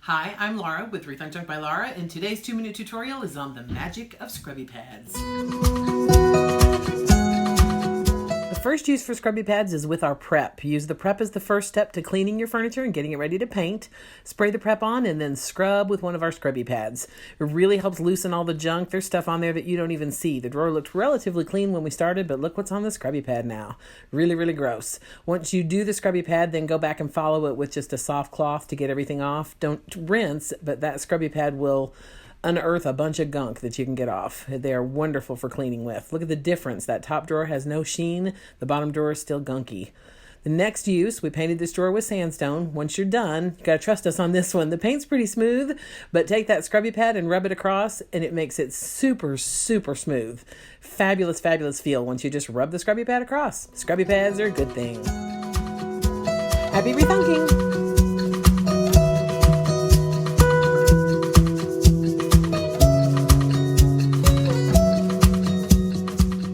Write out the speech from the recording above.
Hi, I'm Laura with Rethunk by Laura, and today's 2-minute tutorial is on the magic of scrubby pads. The first use for scrubby pads is with our prep. Use the prep as the first step to cleaning your furniture and getting it ready to paint. Spray the prep on and then scrub with one of our scrubby pads. It really helps loosen all the junk. There's stuff on there that you don't even see. The drawer looked relatively clean when we started, but look what's on the scrubby pad now. Really, really gross. Once you do the scrubby pad, then go back and follow it with just a soft cloth to get everything off. Don't rinse, but that scrubby pad will unearth a bunch of gunk that you can get off. They are wonderful for cleaning with. Look at the difference. That top drawer has no sheen. The bottom drawer is still gunky. The next use, we painted this drawer with sandstone. Once you're done, you gotta trust us on this one. The paint's pretty smooth, but take that scrubby pad and rub it across, and it makes it super, super smooth. Fabulous, fabulous feel once you just rub the scrubby pad across. Scrubby pads are a good thing. Happy rethunking!